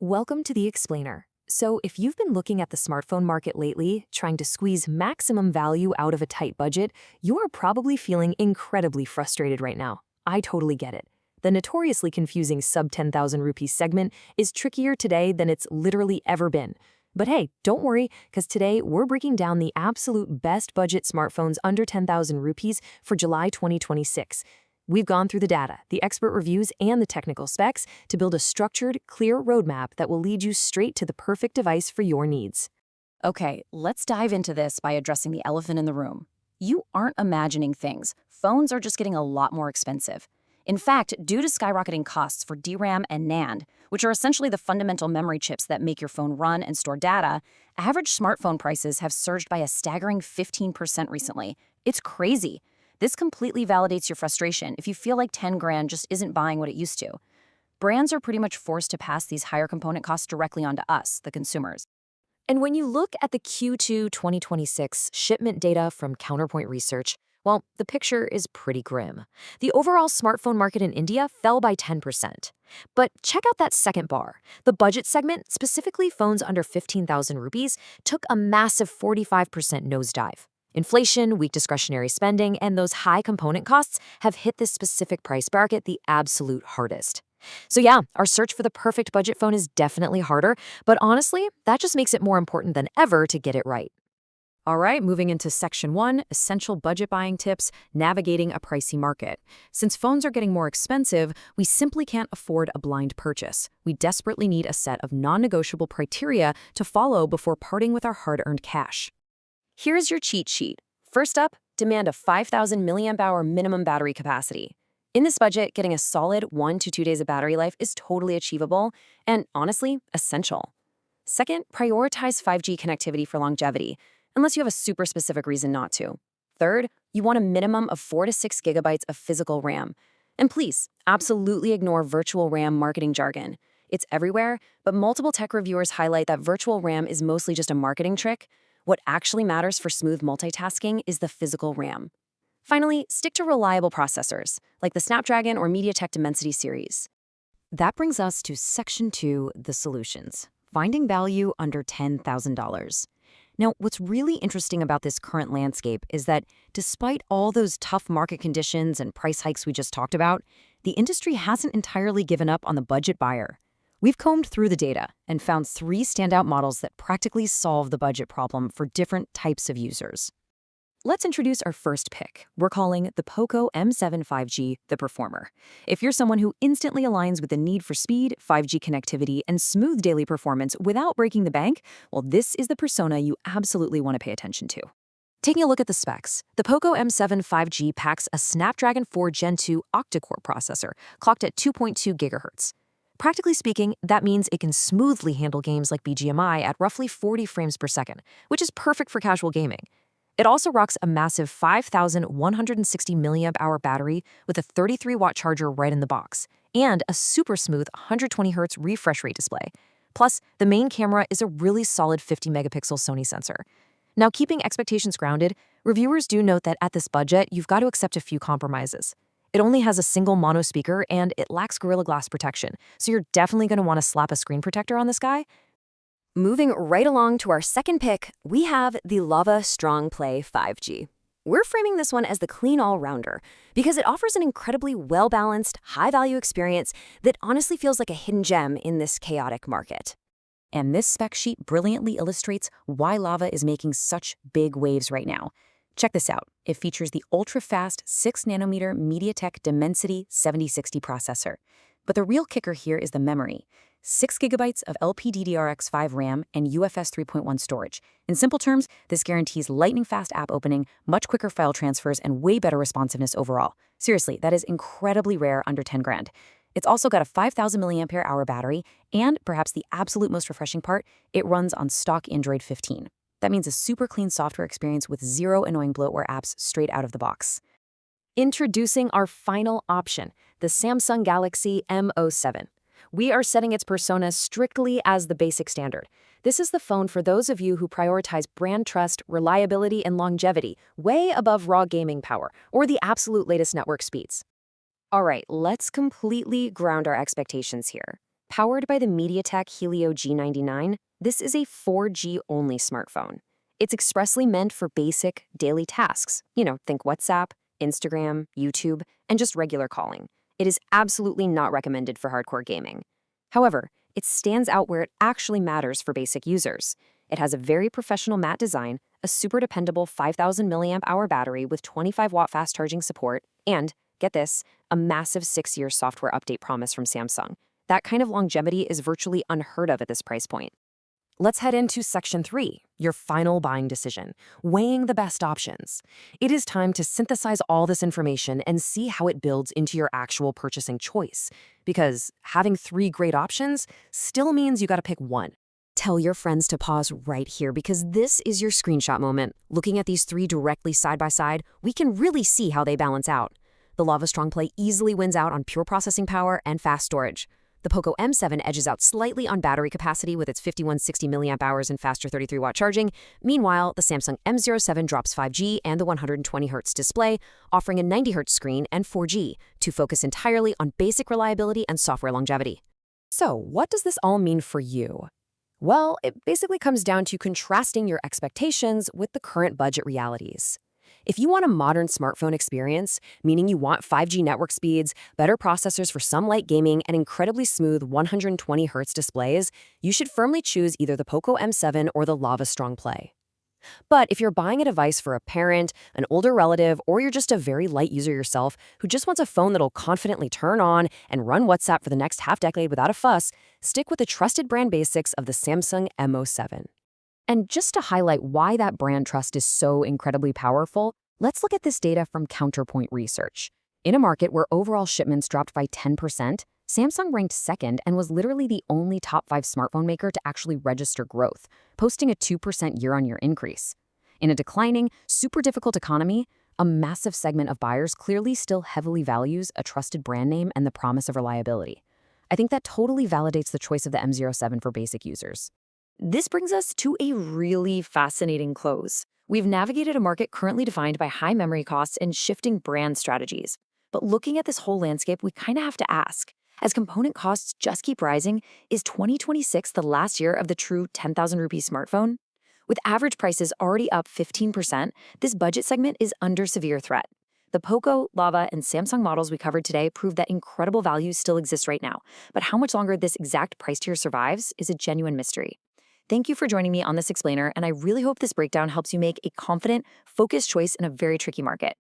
Welcome to The Explainer. So, if you've been looking at the smartphone market lately, trying to squeeze maximum value out of a tight budget, you're probably feeling incredibly frustrated right now. I totally get it. The notoriously confusing sub 10,000 rupee segment is trickier today than it's literally ever been. But hey, don't worry, because today we're breaking down the absolute best budget smartphones under 10,000 rupees for July 2026. We've gone through the data, the expert reviews, and the technical specs to build a structured, clear roadmap that will lead you straight to the perfect device for your needs. Okay, let's dive into this by addressing the elephant in the room. You aren't imagining things. Phones are just getting a lot more expensive. In fact, due to skyrocketing costs for DRAM and NAND, which are essentially the fundamental memory chips that make your phone run and store data, average smartphone prices have surged by a staggering 15% recently. It's crazy. This completely validates your frustration if you feel like 10 grand just isn't buying what it used to. Brands are pretty much forced to pass these higher component costs directly onto us, the consumers. And when you look at the Q2 2026 shipment data from Counterpoint Research, well, the picture is pretty grim. The overall smartphone market in India fell by 10%. But check out that second bar. The budget segment, specifically phones under 15,000 rupees, took a massive 45% nosedive. Inflation, weak discretionary spending, and those high component costs have hit this specific price bracket the absolute hardest. So yeah, our search for the perfect budget phone is definitely harder, but honestly, that just makes it more important than ever to get it right. All right, moving into Section 1, Essential Budget Buying Tips, Navigating a Pricey Market. Since phones are getting more expensive, we simply can't afford a blind purchase. We desperately need a set of non-negotiable criteria to follow before parting with our hard-earned cash. Here's your cheat sheet. First up, demand a 5,000 milliamp hour minimum battery capacity. In this budget, getting a solid 1 to 2 days of battery life is totally achievable and, honestly, essential. Second, prioritize 5G connectivity for longevity, unless you have a super specific reason not to. Third, you want a minimum of 4 to 6 gigabytes of physical RAM. And please, absolutely ignore virtual RAM marketing jargon. It's everywhere, but multiple tech reviewers highlight that virtual RAM is mostly just a marketing trick. What actually matters for smooth multitasking is the physical RAM. Finally, stick to reliable processors, like the Snapdragon or MediaTek Dimensity series. That brings us to Section 2, the solutions. Finding value under $10,000. Now, what's really interesting about this current landscape is that despite all those tough market conditions and price hikes we just talked about, the industry hasn't entirely given up on the budget buyer. We've combed through the data and found 3 standout models that practically solve the budget problem for different types of users. Let's introduce our first pick. We're calling the POCO M7 5G the Performer. If you're someone who instantly aligns with the need for speed, 5G connectivity, and smooth daily performance without breaking the bank, well, this is the persona you absolutely want to pay attention to. Taking a look at the specs, the POCO M7 5G packs a Snapdragon 4 Gen 2 octa-core processor, clocked at 2.2 GHz. Practically speaking, that means it can smoothly handle games like BGMI at roughly 40 frames per second, which is perfect for casual gaming. It also rocks a massive 5,160 milliamp hour battery with a 33-watt charger right in the box, and a super smooth 120Hz refresh rate display. Plus, the main camera is a really solid 50-megapixel Sony sensor. Now, keeping expectations grounded, reviewers do note that at this budget, you've got to accept a few compromises. It only has a single mono speaker, and it lacks Gorilla Glass protection, so you're definitely going to want to slap a screen protector on this guy. Moving right along to our second pick, we have the Lava Strong Play 5G. We're framing this one as the clean all-rounder because it offers an incredibly well-balanced, high-value experience that honestly feels like a hidden gem in this chaotic market. And this spec sheet brilliantly illustrates why Lava is making such big waves right now. Check this out. It features the ultra-fast 6nm MediaTek Dimensity 7060 processor. But the real kicker here is the memory. 6 gigabytes of LPDDR5 RAM and UFS 3.1 storage. In simple terms, this guarantees lightning-fast app opening, much quicker file transfers, and way better responsiveness overall. Seriously, that is incredibly rare under 10 grand. It's also got a 5,000 milliampere hour battery, and perhaps the absolute most refreshing part, it runs on stock Android 15. That means a super clean software experience with 0 annoying bloatware apps straight out of the box. Introducing our final option, the Samsung Galaxy M07. We are setting its persona strictly as the basic standard. This is the phone for those of you who prioritize brand trust, reliability, and longevity, way above raw gaming power or the absolute latest network speeds. All right, let's completely ground our expectations here. Powered by the MediaTek Helio G99, this is a 4G-only smartphone. It's expressly meant for basic, daily tasks. Think WhatsApp, Instagram, YouTube, and just regular calling. It is absolutely not recommended for hardcore gaming. However, it stands out where it actually matters for basic users. It has a very professional matte design, a super dependable 5,000 milliamp hour battery with 25-watt fast charging support, and, get this, a massive 6-year software update promise from Samsung. That kind of longevity is virtually unheard of at this price point. Let's head into Section 3, your final buying decision, weighing the best options. It is time to synthesize all this information and see how it builds into your actual purchasing choice. Because having 3 great options still means you gotta pick one. Tell your friends to pause right here because this is your screenshot moment. Looking at these 3 directly side by side, we can really see how they balance out. The Lava Strongplay easily wins out on pure processing power and fast storage. The Poco M7 edges out slightly on battery capacity with its 5160 mAh and faster 33-watt charging. Meanwhile, the Samsung M07 drops 5G and the 120Hz display, offering a 90Hz screen and 4G to focus entirely on basic reliability and software longevity. So, what does this all mean for you? Well, it basically comes down to contrasting your expectations with the current budget realities. If you want a modern smartphone experience, meaning you want 5G network speeds, better processors for some light gaming, and incredibly smooth 120Hz displays, you should firmly choose either the Poco M7 or the Lava Strongplay. But if you're buying a device for a parent, an older relative, or you're just a very light user yourself who just wants a phone that'll confidently turn on and run WhatsApp for the next half-decade without a fuss, stick with the trusted brand basics of the Samsung M07. And just to highlight why that brand trust is so incredibly powerful, let's look at this data from Counterpoint Research. In a market where overall shipments dropped by 10%, Samsung ranked second and was literally the only top 5 smartphone maker to actually register growth, posting a 2% year-on-year increase. In a declining, super difficult economy, a massive segment of buyers clearly still heavily values a trusted brand name and the promise of reliability. I think that totally validates the choice of the M07 for basic users. This brings us to a really fascinating close. We've navigated a market currently defined by high memory costs and shifting brand strategies. But looking at this whole landscape, we kind of have to ask, as component costs just keep rising, is 2026 the last year of the true 10,000 rupee smartphone? With average prices already up 15%, this budget segment is under severe threat. The Poco, Lava, and Samsung models we covered today prove that incredible value still exists right now. But how much longer this exact price tier survives is a genuine mystery. Thank you for joining me on this explainer, and I really hope this breakdown helps you make a confident, focused choice in a very tricky market.